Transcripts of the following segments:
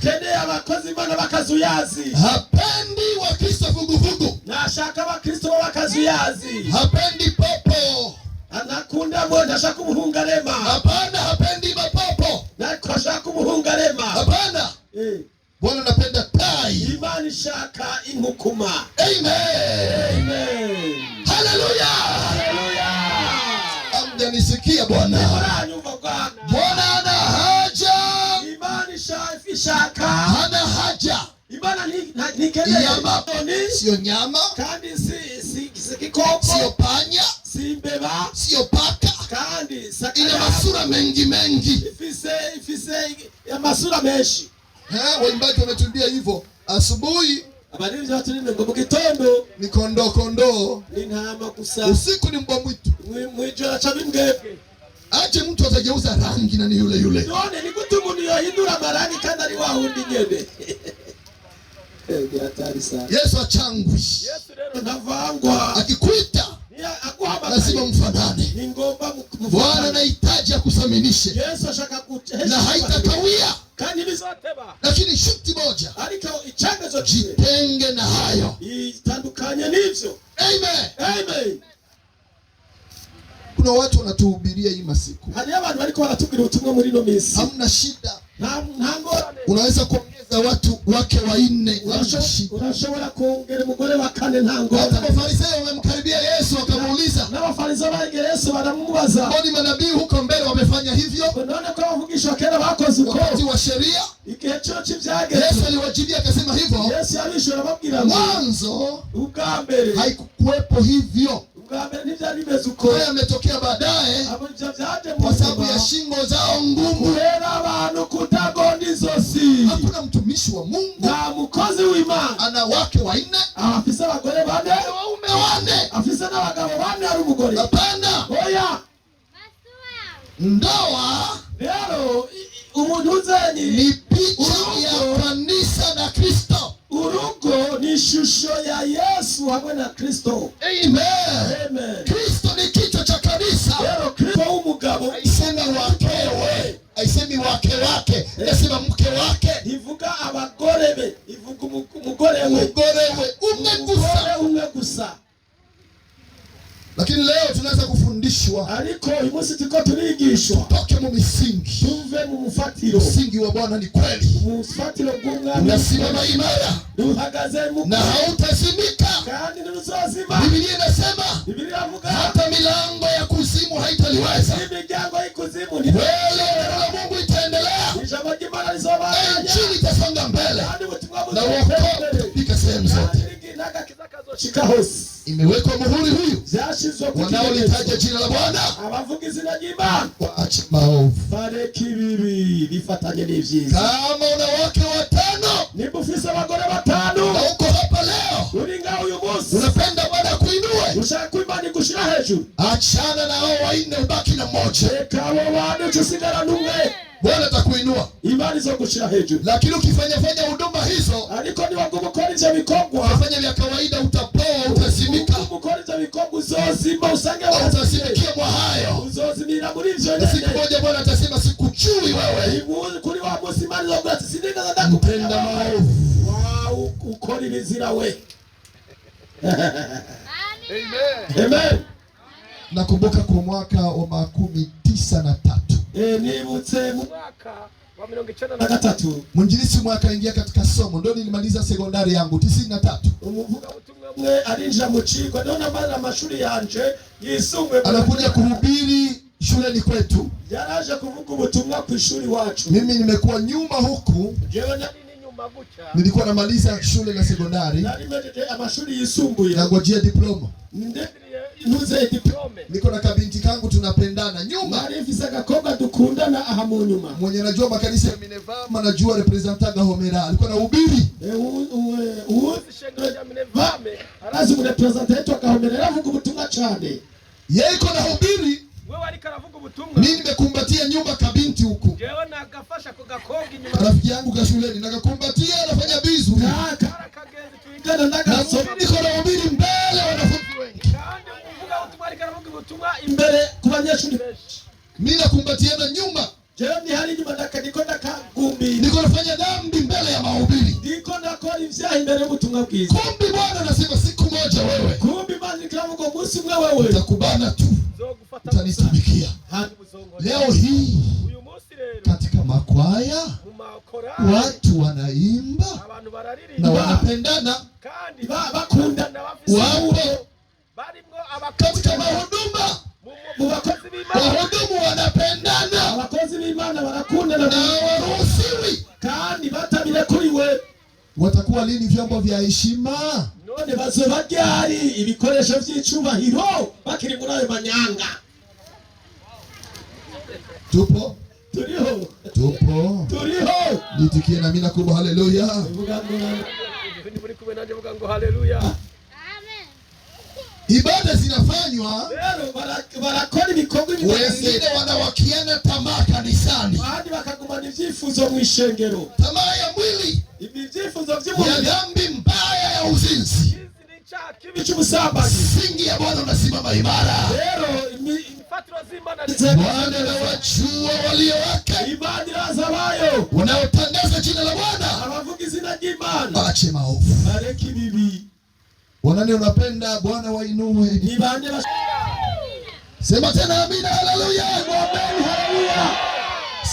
akeneye abakozi bana bakazuyazi. Hapendi Wakristo vuguvugu. Nashaka Abakristo bakazuyazi. Hapendi popo. Anakunda mwenda shaka umuhungarema. Hapana, hapendi mapopo. Nako shaka umuhungarema. Hapana. Bwana anapenda tai. Imani shaka inkukuma. Amen. Amen. Haleluya. Haleluya. Amjanisikia Bwana. Bwana ana haja. Imani shaka. Hana haja. Imani ni kele. Sio nyama. Kandi si kikopo. Sio panya. Si mbeba. Sio paka. Kandi ina masura mengi. Ifise ya masura menshi. Waimbaji wametumbia hivyo. Asubuhi abarinzi baturinde ngo mu gitondo ni kondoo, ni ntama gusa, usiku ni mbwa mwitu, mwijoro aca bimbwebwe. Aje mtu atageuza rangi na ni yule. None ni gute umuntu yohindura amarangi kandi ari wahundi nyene? Yesu achangwi. Yesu rero ntavangwa. Akikuita lazima mfanane. Bwana anahitaji akusaminishe. Yesu ashaka kuheshimu na haitakawia. Kandi bizoteba. Lakini shuti moja. Ariko icyangezo jitenge na hayo. Itandukanye n'ivyo. Amen. Amen. Kuna watu wanatuhubiria hii masiku. Hari abantu bariko baratubwira ubutumwa muri no minsi. Hamna shida. Ntango unaweza kuongeza watu wake wanne. Unashobora kuongera umugore wa kane ntango. Hata Mafarisayo wamemkaribia Yesu wakamuuliza. Na Mafarisayo baregera Yesu baramubaza. Mbona manabii huko mbele wamefanya hivyo? Unaona kwa wavugisha kera bakoze uko. Wakati wa sheria. Igihe cyo cy'ibyage. Yesu aliwajibia akasema hivyo. Yesu alishora babwira mwanzo ubwambere haikukuwepo hivyo. Ubwambere ntibyari bimeze uko. Haya yametokea baadaye kwa sababu ya shingo zao ngumu. Era abantu kutagonda izosi. Hakuna mtumishi wa Mungu na mukozi w'Imana ana wake wanne, afisa abagore bane, waume wanne, afisa n'abagabo bane ari umugore. Hapana. Oya. Ndoa rero umuntu uzanye ni picha ya kanisa na Kristo. Urugo ni shusho ya Yesu hamwe na Kristo. Amen. Amen. Kristo ni kichwa cha kanisa. Rero Kristo umugabo haisemi wakewe, haisemi wake, inasema mke wake. Ivuga abagore be, ivuga umugore we, umwe gusa. Lakini leo tunaweza kufundishwa. Ariko uyu munsi tuko turigishwa. Toke mu misingi. Tuve mu mufatiro. Msingi wa Bwana ni kweli. Mufatiro bw'umwami. Unasimama imara. Uhagaze mu na hautazimika. Kandi ntuzozima. Biblia inasema. Biblia ivuga hata milango ya kuzimu haitaliweza. Imiryango y'ikuzimu ni wewe. Neno la Mungu itaendelea. Ijambo ry'Imana rizobandanya. Injili itasonga mbele. Na wokovu utafika sehemu zote. Imewekwa muhuri huyu. Wanaolitaja jina la Bwana abavuga izina ry'Imana waache maovu. Bareke ibibi bifatanye n'ivyiza. Kama una wake watano, niba ufise abagore batanu na uko hapa leo, uri ngaho uyu munsi, unapenda Bwana kuinue, ushaka ko Imana igushira hejuru, achana na hao wanne ubaki na mmoja. Reka abo bantu usigara n'umwe. Bwana atakuinua. Imani zo gushira hejuru. Lakini ukifanya huduma hizo, ariko ni wagumu gukora ivyo bikorwa, ufanya vya kawaida, utapoa, utazimika. Gukora ivyo bikorwa uzozima, usange utazimikia mwa hayo. Uzozimira muri ivyo nyene. Siku moja Bwana atasema sikujui wewe. Kuri wa munsi Imana zo gati sindiga ndakupenda mpenda maovu. Wow, ukora ibizira we. Amen. Amen. Nakumbuka kwa mwaka wa 1993. Nibutse mwaka wa 1993. Mwinjilisi mwaka ingia katika somo, ndio nilimaliza sekondari yangu 93. Umuvuga ubutumwa mwe arinjira mu cigwa, ndio namara amashuri yanje yisumbuye. Anakuja kuhubiri shuleni kwetu. Yaraje kuvuga ubutumwa ku ishuri wacu. Mimi nimekuwa nyuma huku. Nilikuwa namaliza shule na sekondari. Nalimeje amashuri yisumbuye. Nangojea diploma. Nuze diploma. Niko na kabinti kangu tunapendana nyuma. Narifisa gakobwa dukundana aha mu nyuma. Mwenye najua makanisa ya Minevama, najua representaga Homera. Alikuwa na ubiri. Shengero ya Minevama. Arazi mu representative akahomerera avuga ubutumwa cyane. Yeye iko na ubiri. Wewe alika aravuga ubutumwa. Mimi nimekumbatia nyumba kabinti huku. Jewe nakafasha kugakogi nyuma. Rafiki yangu ka shuleni nakakumbatia, anafanya bizu. Kagezi tuingana ndakasoma. Niko na ubiri mbele wanafunzi wengi. Kandi uvuga ubutumwa alika aravuga ubutumwa imbere ku banyeshuri benshi. Mimi nakumbatiana nyuma. Jewe ni hali nyuma ndakanikonda kagumbi. Niko nafanya dhambi mbele bakora ivyaha imbere y'ubutumwa bwiza. Kumbe Bwana anasema siku moja wewe. Kumbe Imana ikavuga umunsi umwe wewe utakubana tu. Utanitumikia. Leo hii katika makwaya watu wanaimba na wanapendana wapo. Katika mahuduma wahudumu wanapendana, abakozi b'Imana barakundana na waruhusiwi kandi batabirekuliwe. Watakuwa lini vyombo vya heshima? None bazoba ryari ibikoresho vy'icubahiro bakiri muri ayo manyanga? Tupo? Turiho. Tupo. Turiho. Nitikie na mina kubwa haleluya. Muri kumwe nanje vuga ngo haleluya. Amen. Ibada zinafanywa. Lero barakora ibikorwa wengine wanawakiana tamaa kanisani. Hadi bakagumana ivyifuzo mu ishengero. Tamaa ya mwili. Ibyifuzo vy'umubiri. Ya dhambi mbaya ya uzinzi. Singi ya Bwana unasimama imara. Bwana anawajua walio wake. Wanaotangaza jina la Bwana. Ache maovu. Wanani unapenda Bwana wainue. Sema tena amina haleluya.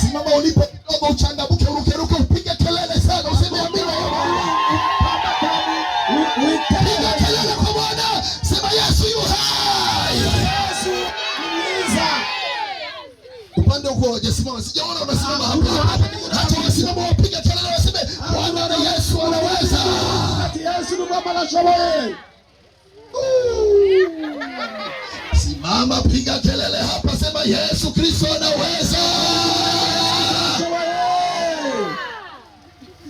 Simama ulipo kidogo uchangamke uruke upige kelele sana useme amina. Piga kelele kwa Bwana. Sema Yesu yu hai. Yesu yuiza. Upande huko wajasimama. Sijaona unasimama hapa. Hata wasimama wapiga kelele waseme Bwana na Yesu anaweza. Yesu ni Baba la shoboye. Simama piga kelele hapa sema Yesu Kristo anaweza.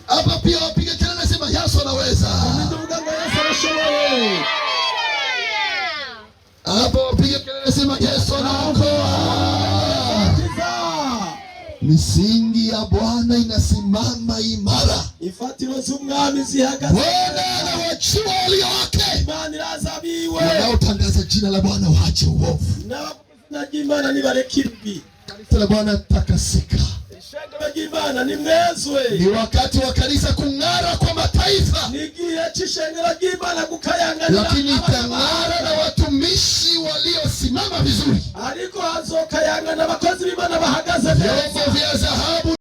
Hapa pia wapiga kelele sema Yesu anaweza. Hapa wapiga kelele sema Yesu anaokoa. Misingi ya Bwana inasimama imara. Ifatiro z'umwami zihagaze. Bwana anawajua walio wake. Imana irazabiwe. Wanaotangaza jina la Bwana waache uovu. Na Imana nibareke ibi. Kanisa la Bwana takasika. Ishengero ry'Imana nimwezwe. Ni wakati wa kanisa kung'ara kwa mataifa. Nigiye cy'ishengero ry'Imana gukayanganira. Lakini itang'ara na watumishi waliosimama vizuri. Ariko hazokayangana abakozi b'Imana bahagaze neza. Vyombo vya dhahabu